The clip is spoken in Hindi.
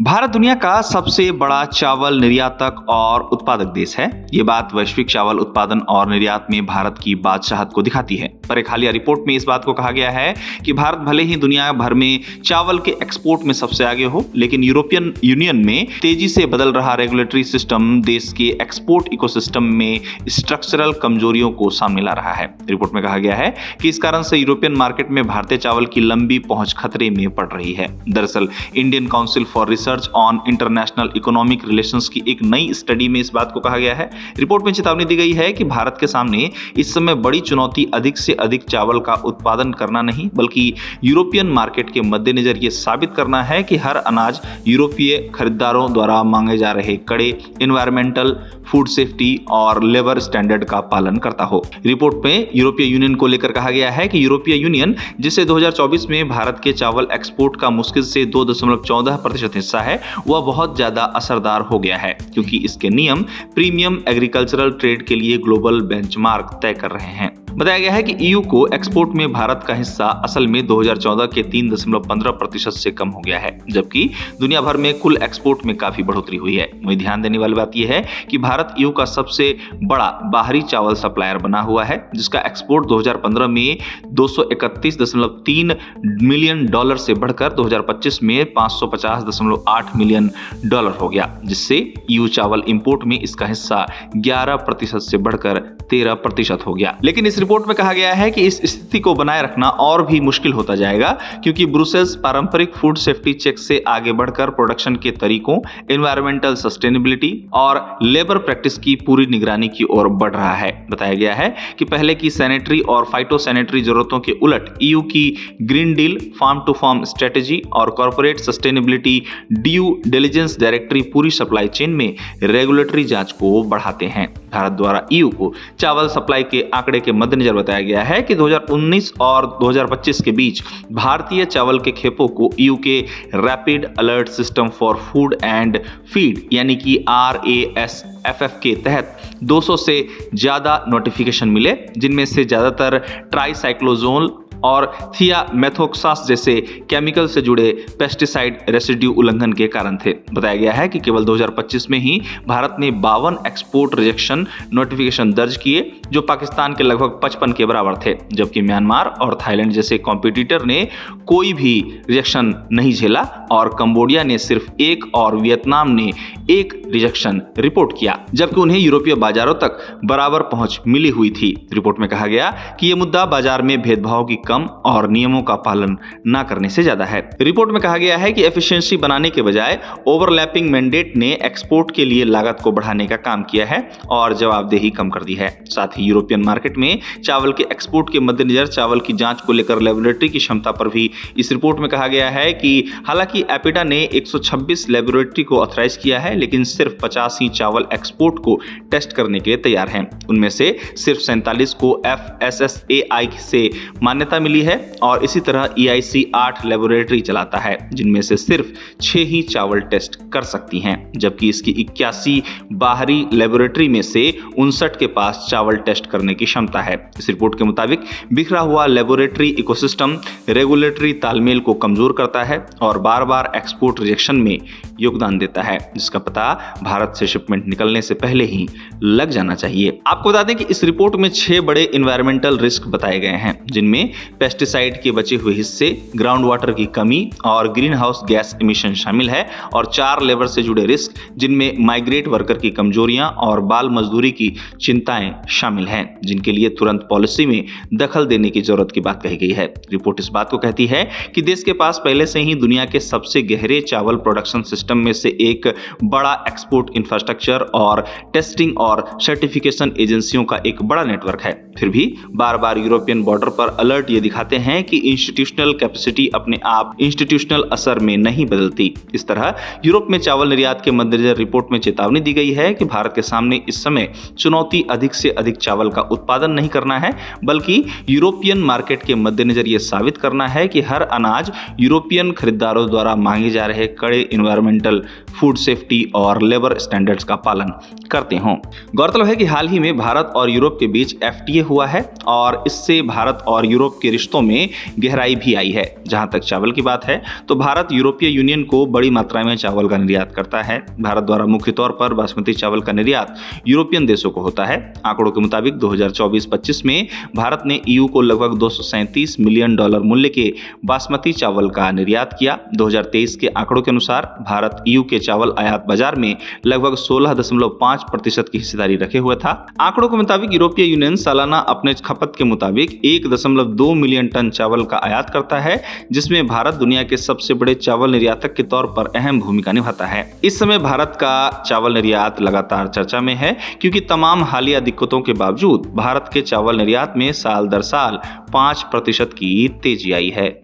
भारत दुनिया का सबसे बड़ा चावल निर्यातक और उत्पादक देश है। ये बात वैश्विक चावल उत्पादन और निर्यात में भारत की बादशाहत को दिखाती है। पर एक हालिया रिपोर्ट में इस बात को कहा गया है कि भारत भले ही दुनिया भर में चावल के एक्सपोर्ट में सबसे आगे हो, लेकिन यूरोपियन यूनियन में तेजी से बदल रहा रेगुलेटरी सिस्टम देश के एक्सपोर्ट इकोसिस्टम में स्ट्रक्चरल कमजोरियों को सामने ला रहा है। रिपोर्ट में कहा गया है कि इस कारण से यूरोपियन मार्केट में भारतीय चावल की लंबी पहुंच खतरे में पड़ रही है। दरअसल Indian council for research on international economic relations की एक नई स्टडी में इस बात को कहा गया है। रिपोर्ट में चेतावनी दी गई है कि भारत के सामने इस समय बड़ी चुनौती अधिक से अधिक चावल का उत्पादन करना नहीं, बल्कि यूरोपियन मार्केट के मद्देनजर ये साबित करना है कि हर अनाज यूरोपीय खरीदारों द्वारा मांगे जा रहे कड़े एनवायरमेंटल, फूड सेफ्टी और लेबर स्टैंडर्ड का पालन करता हो। रिपोर्ट में यूरोपीय यूनियन को लेकर कहा गया है कि यूरोपीय यूनियन, जिसे 2024 में भारत के चावल एक्सपोर्ट का मुश्किल से 2.14% हिस्सा है, वह बहुत ज्यादा असरदार हो गया है, क्योंकि इसके नियम प्रीमियम एग्रीकल्चरल ट्रेड के लिए ग्लोबल बेंचमार्क तय कर रहे हैं। बताया गया है कि ईयू को एक्सपोर्ट में भारत का हिस्सा असल में 2014 के 3.15% से कम हो गया है, जबकि दुनिया भर में कुल एक्सपोर्ट में काफी बढ़ोतरी हुई है। वहीं ध्यान देने वाली बात यह है कि भारत ईयू का सबसे बड़ा बाहरी चावल सप्लायर बना हुआ है, जिसका एक्सपोर्ट 2015 में $231.3 मिलियन से बढ़कर 2025 में $550.8 मिलियन हो गया, जिससे ईयू चावल इंपोर्ट में इसका हिस्सा 11% से बढ़कर 13% हो गया। लेकिन इस रिपोर्ट में कहा गया है कि इस स्थिति को बनाए रखना और भी मुश्किल होता जाएगा, क्योंकि ब्रुसेल्स पारंपरिक फूड सेफ्टी चेक से आगे बढ़कर प्रोडक्शन के तरीकों, एनवायरमेंटल सस्टेनेबिलिटी और लेबर प्रैक्टिस की पूरी निगरानी की ओर बढ़ रहा है। बताया गया है कि पहले की सैनिटरी और फाइटोसैनिटरी जरूरतों के उलट ईयू की green deal, farm to farm strategy और corporate sustainability due diligence directory पूरी सप्लाई चेन में रेगुलेटरी जांच को बढ़ाते हैं। भारत द्वारा ईयू को चावल सप्लाई के आंकड़े के मद्देनजर बताया गया है कि 2019 और 2025 के बीच भारतीय चावल के खेपों को ईयू के rapid alert system for food and feed यानी कि RASFF के तहत 200 से ज्यादा नोटिफिकेशन मिले, जिनमें से ज्यादातर ट्राइसाइक्लोजोल और थियामेथोक्सास जैसे केमिकल से जुड़े पेस्टिसाइड रेसिड्यू उल्लंघन के कारण थे। बताया गया है कि केवल 2025 में ही भारत ने 52 एक्सपोर्ट रिजेक्शन नोटिफिकेशन दर्ज किए, जो पाकिस्तान के लगभग 55 के बराबर थे, जबकि म्यांमार और थाईलैंड जैसे कॉम्पिटिटर ने कोई भी रिजेक्शन नहीं झेला और कंबोडिया ने सिर्फ 1 और वियतनाम ने 1 रिजेक्शन रिपोर्ट किया, जबकि उन्हें यूरोपीय बाजारों तक बराबर पहुंच मिली हुई थी। रिपोर्ट में कहा गया कि यह मुद्दा बाजार में भेदभाव की कम और नियमों का पालन न करने से ज्यादा है। रिपोर्ट में कहा गया है कि एफिशिएंसी बनाने के बजाय ओवरलैपिंग मैंडेट ने एक्सपोर्ट के लिए लागत को बढ़ाने का काम किया है और जवाबदेही कम कर दी है। साथ ही यूरोपियन मार्केट में चावल के एक्सपोर्ट के मद्देनजर चावल की जांच को लेकर लेबोरेटरी की क्षमता पर भी इस रिपोर्ट में कहा गया है कि हालांकि एपिडा ने 126 लेबोरेटरी को ऑथराइज किया है, लेकिन सिर्फ 50 ही चावल एक्सपोर्ट को टेस्ट करने के लिए तैयार हैं। उनमें से सिर्फ 47 को FSSAI से मान्यता मिली है और इसी तरह EIC 8 लेबोरेटरी चलाता है, जिनमें से सिर्फ 6 ही चावल टेस्ट कर सकती हैं, जबकि इसकी 81 बाहरी लेबोरेटरी में से 59 के पास चावल टेस्ट करने की क्षमता है। इस रिपोर्ट के मुताबिक बिखरा हुआ लेबोरेटरी इकोसिस्टम रेगुलेटरी तालमेल को कमजोर करता है और बार बार एक्सपोर्ट रिजेक्शन में योगदान देता है, जिसका पता भारत से शिपमेंट निकलने से पहले ही लग जाना चाहिए। आपको बता दें कि इस रिपोर्ट में 6 बड़े इन्वायरमेंटल रिस्क बताए गए हैं, जिनमें पेस्टिसाइड के बचे हुए हिस्से, ग्राउंड वाटर की कमी और ग्रीन हाउस गैस इमिशन शामिल है, और 4 लेबर से जुड़े रिस्क, जिनमें माइग्रेट वर्कर की कमजोरियां और बाल मजदूरी की चिंताएं शामिल हैं, जिनके लिए तुरंत पॉलिसी में दखल देने की जरूरत की बात कही गई है। रिपोर्ट इस बात को कहती है कि देश के पास पहले से ही दुनिया के सबसे गहरे चावल प्रोडक्शन सिस्टम में से एक बड़ा एक्सपोर्ट इंफ्रास्ट्रक्चर और टेस्टिंग और सर्टिफिकेशन एजेंसियों का एक बड़ा नेटवर्क है। फिर भी बार बार यूरोपियन बॉर्डर पर अलर्ट ये दिखाते हैं कि इंस्टीट्यूशनल कैपेसिटी अपने आप इंस्टीट्यूशनल असर में नहीं बदलती। इस तरह यूरोप में चावल निर्यात के मद्देनजर रिपोर्ट में चेतावनी दी गई है कि भारत के सामने इस समय चुनौती अधिक से अधिक चावल का उत्पादन नहीं करना है, बल्कि यूरोपियन मार्केट के मद्देनजर यह साबित करना है कि हर अनाज यूरोपियन खरीदारों द्वारा मांगे जा रहे कड़े एनवायरमेंटल, फूड सेफ्टी और लेबर स्टैंडर्ड्स का पालन करते हों। गौरतलब है कि हाल ही में भारत और यूरोप के बीच FTA हुआ है और इससे भारत और यूरोप के रिश्तों में गहराई भी आई है। जहां तक चावल की बात है तो भारत यूरोपीय यूनियन को बड़ी मात्रा में चावल का निर्यात करता है। भारत द्वारा मुख्य तौर पर बासमती चावल का निर्यात यूरोपियन देशों को होता है। आंकड़ों के मुताबिक 2024-25 में भारत ने ईयू को लगभग $237 मिलियन मूल्य के बासमती चावल का निर्यात किया। 2023 के आंकड़ों के अनुसार भारत ईयू के चावल आयात बाजार में लगभग 16.5% की हिस्सेदारी रखे हुए था। आंकड़ों के मुताबिक यूरोपीय यूनियन सालाना अपने खपत के मुताबिक 1.2 मिलियन टन चावल का आयात करता है, जिसमें भारत दुनिया के सबसे बड़े चावल निर्यातक के तौर पर अहम भूमिका निभाता है। इस समय भारत का चावल निर्यात लगातार चर्चा में है, क्योंकि तमाम हालिया दिक्कतों के बावजूद भारत के चावल निर्यात में साल दर साल 5% की तेजी आई है।